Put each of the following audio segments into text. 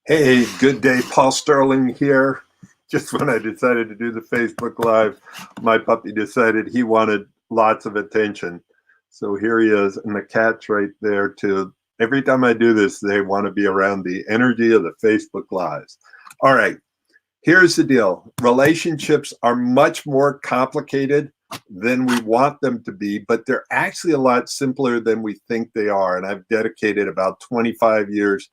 Hey, good day. Paul Sterling here. Just when I decided to do the Facebook Live, my puppy decided he wanted lots of attention. So here he is, and the cat's right there too. Every time I do this, they want to be around the energy of the Facebook Lives. All right, here's the deal. Relationships are much more complicated than we want them to be, but they're actually a lot simpler than we think they are. And I've dedicated about 25 years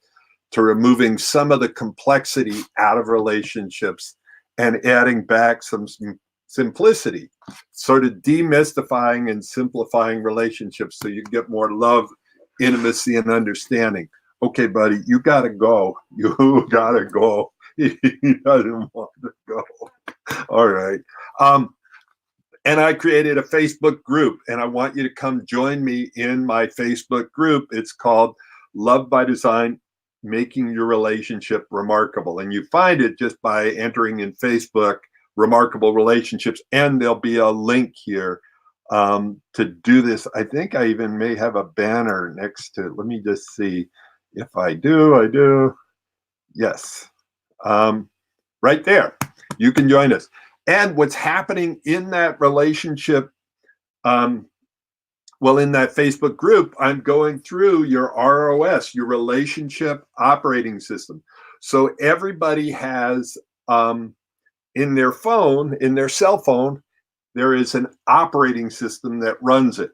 to removing some of the complexity out of relationships and adding back some simplicity, sort of demystifying and simplifying relationships so you get more love, intimacy, and understanding. Okay, buddy, you gotta go. You gotta go. He doesn't want to go. All right. And I created a Facebook group, and I want you to come join me in my Facebook group. It's called Love by Design, Making Your Relationship Remarkable. And you find it just by entering in Facebook, Remarkable Relationships, and there'll be a link here to do this. I think I even may have a banner next to it. Let me just see if I do. Yes. Right there. You can join us. And what's happening in that relationship, well, in that Facebook group, I'm going through your ROS, your relationship operating system. So everybody has in their phone, in their cell phone, there is an operating system that runs it.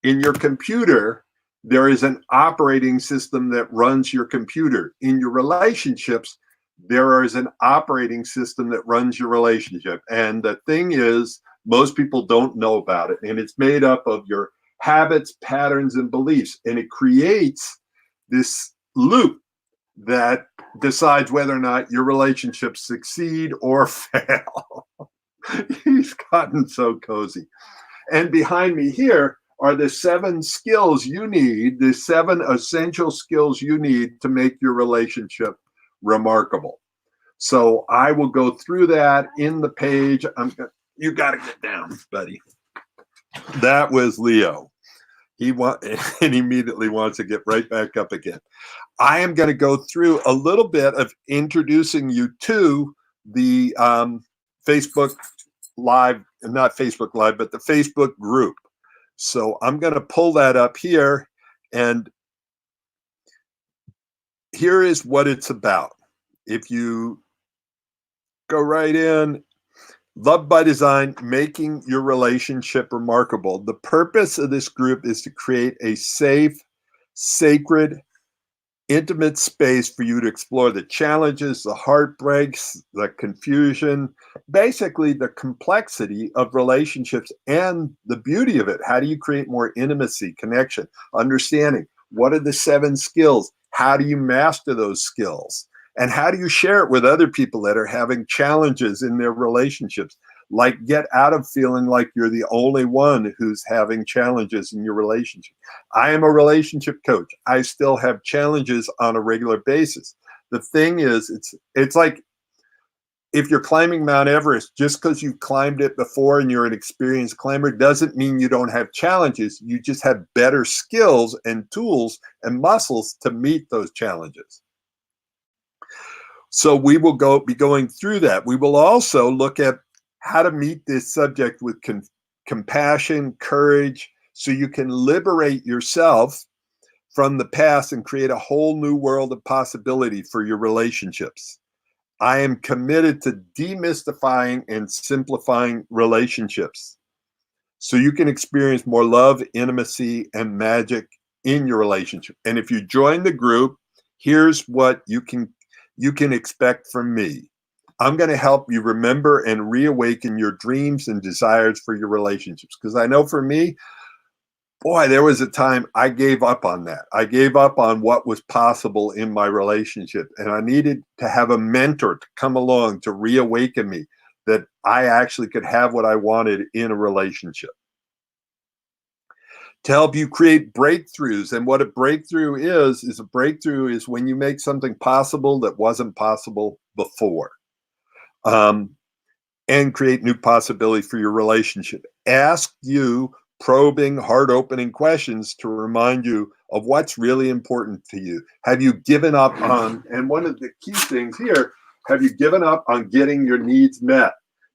In your computer, there is an operating system that runs your computer. In your relationships, there is an operating system that runs your relationship. And the thing is, most people don't know about it. And it's made up of your habits, patterns, and beliefs. And it creates this loop that decides whether or not your relationships succeed or fail. He's gotten so cozy. And behind me here are the 7 skills you need, the 7 essential skills you need to make your relationship remarkable. So I will go through that in the page. You got to get down, buddy. That was Leo. He immediately wants to get right back up again. I am going to go through a little bit of introducing you to the Facebook Live, not Facebook Live, but the Facebook group. So I'm going to pull that up here, and here is what it's about. If you go right in, Love by Design, Making Your Relationship Remarkable. The purpose of this group is to create a safe, sacred, intimate space for you to explore the challenges, the heartbreaks, the confusion, basically the complexity of relationships and the beauty of it. How do you create more intimacy, connection, understanding? What are the 7 skills? How do you master those skills? And how do you share it with other people that are having challenges in their relationships? Like, get out of feeling like you're the only one who's having challenges in your relationship. I am a relationship coach. I still have challenges on a regular basis. The thing is, it's like if you're climbing Mount Everest, just because you've climbed it before and you're an experienced climber doesn't mean you don't have challenges. You just have better skills and tools and muscles to meet those challenges. So we will be going through that. We will also look at how to meet this subject with compassion, courage, so you can liberate yourself from the past and create a whole new world of possibility for your relationships. I am committed to demystifying and simplifying relationships so you can experience more love, intimacy, and magic in your relationship. And if you join the group, here's what you can expect from me. I'm going to help you remember and reawaken your dreams and desires for your relationships. Because I know for me, boy, there was a time I gave up on that. I gave up on what was possible in my relationship. And I needed to have a mentor to come along to reawaken me that I actually could have what I wanted in a relationship. To help you create breakthroughs. And what a breakthrough is a breakthrough is when you make something possible that wasn't possible before. And create new possibility for your relationship. Ask you probing, heart-opening questions to remind you of what's really important to you. Have you given up on, and one of the key things here, have you given up on getting your needs met?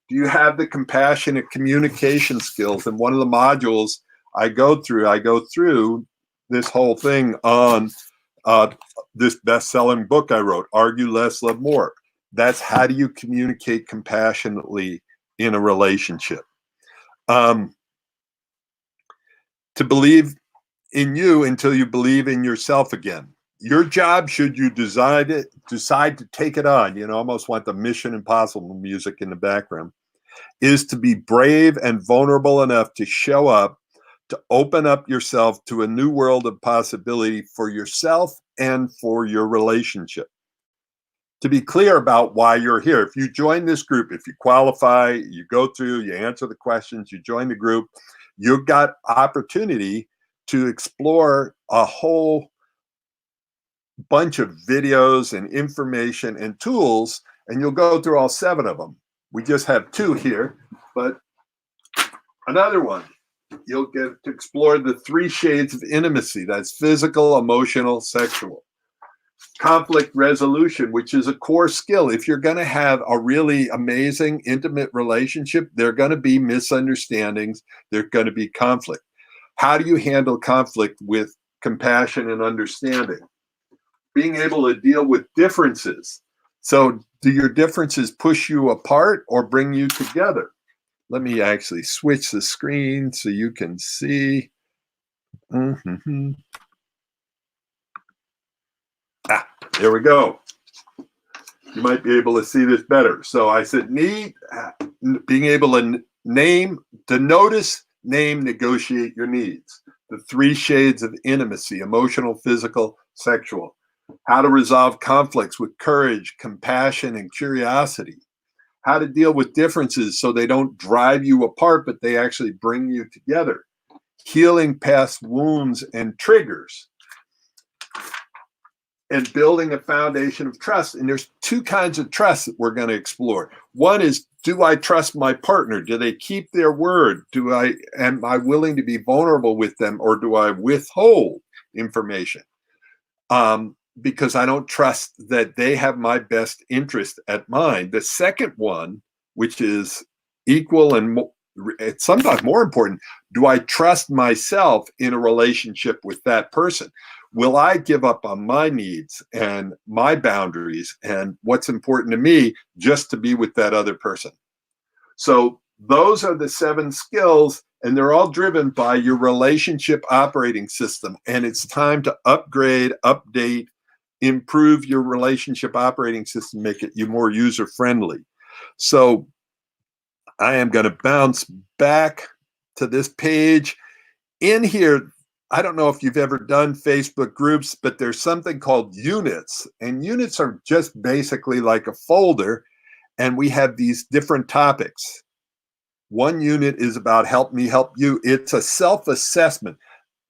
Do you have the compassionate communication skills? And one of the modules I go through this whole thing on this best-selling book I wrote, Argue Less, Love More. That's how do you communicate compassionately in a relationship. To believe in you until you believe in yourself again. Your job, should you decide to take it on, you know, almost want the Mission Impossible music in the background, is to be brave and vulnerable enough to show up, to open up yourself to a new world of possibility for yourself and for your relationship. To be clear about why you're here. If you join this group, if you qualify, you go through, you answer the questions, you join the group, you've got opportunity to explore a whole bunch of videos and information and tools, and you'll go through all 7 of them. We just have 2 here, but another one. You'll get to explore the 3 shades of intimacy. That's physical, emotional, sexual. Conflict resolution, which is a core skill. If you're going to have a really amazing, intimate relationship, there are going to be misunderstandings. There's going to be conflict. How do you handle conflict with compassion and understanding? Being able to deal with differences. So do your differences push you apart or bring you together? Let me actually switch the screen so you can see. There we go. You might be able to see this better. So I said being able to notice, name, negotiate your needs. The 3 shades of intimacy: emotional, physical, sexual. How to resolve conflicts with courage, compassion, and curiosity. How to deal with differences so they don't drive you apart, but they actually bring you together. Healing past wounds and triggers. And building a foundation of trust. And there's 2 kinds of trust that we're going to explore. One is, do I trust my partner? Do they keep their word? Am I willing to be vulnerable with them, or do I withhold information? Because I don't trust that they have my best interest at mind. The second one, which is equal and it's sometimes more important, do I trust myself in a relationship with that person? Will I give up on my needs and my boundaries and what's important to me just to be with that other person? So those are the 7 skills, and they're all driven by your relationship operating system. And it's time to upgrade, update, improve your relationship operating system, make it more user-friendly. So I am going to bounce back to this page. In here, I don't know if you've ever done Facebook groups, but there's something called units. And units are just basically like a folder, and we have these different topics. One unit is about help me help you. It's a self-assessment.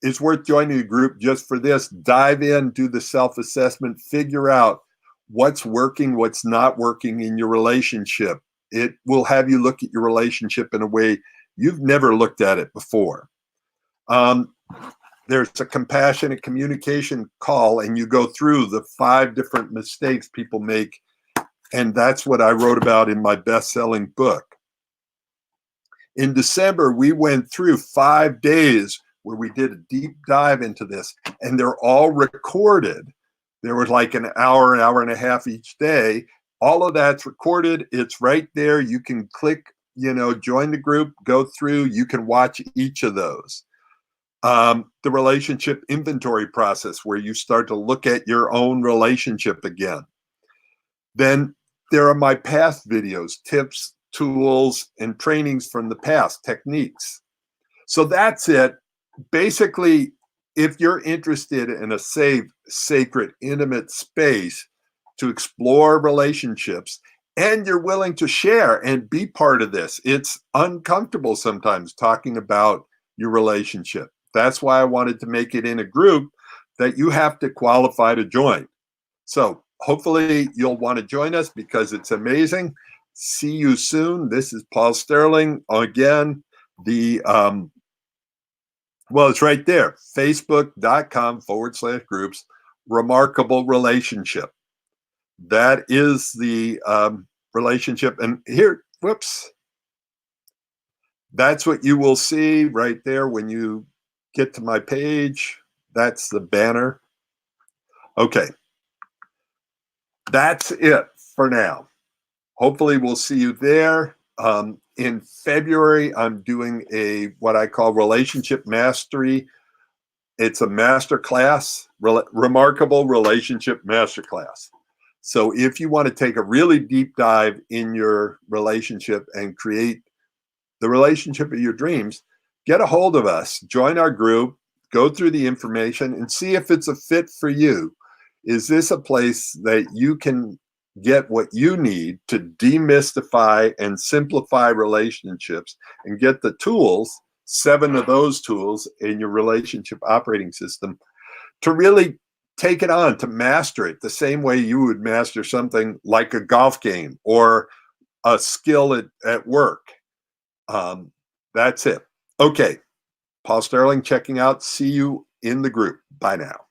It's worth joining a group just for this. Dive in, do the self-assessment, figure out what's working, what's not working in your relationship. It will have you look at your relationship in a way you've never looked at it before. There's a compassionate communication call, and you go through the 5 different mistakes people make. And that's what I wrote about in my best-selling book. In December, we went through 5 days where we did a deep dive into this, and they're all recorded. There was like an hour and a half each day. All of that's recorded. It's right there. You can click, join the group, go through. You can watch each of those. The relationship inventory process, where you start to look at your own relationship again. Then there are my past videos, tips, tools, and trainings from the past, techniques. So that's it. Basically, if you're interested in a safe, sacred, intimate space to explore relationships, and you're willing to share and be part of this, it's uncomfortable sometimes talking about your relationship. That's why I wanted to make it in a group that you have to qualify to join. So hopefully you'll want to join us, because it's amazing. See you soon. This is Paul Sterling. Again, the Well, it's right there. Facebook.com/groups, remarkable relationship. That is the relationship. And here, whoops, that's what you will see right there when you get to my page. That's the banner. Okay. That's it for now. Hopefully we'll see you there. In February, I'm doing what I call relationship mastery. It's a master class, remarkable relationship masterclass. So if you want to take a really deep dive in your relationship and create the relationship of your dreams, get a hold of us, join our group, go through the information and see if it's a fit for you. Is this a place that you can get what you need to demystify and simplify relationships and get the tools, 7 of those tools in your relationship operating system to really take it on, to master it the same way you would master something like a golf game or a skill at work. That's it. Okay. Paul Sterling checking out. See you in the group. Bye now.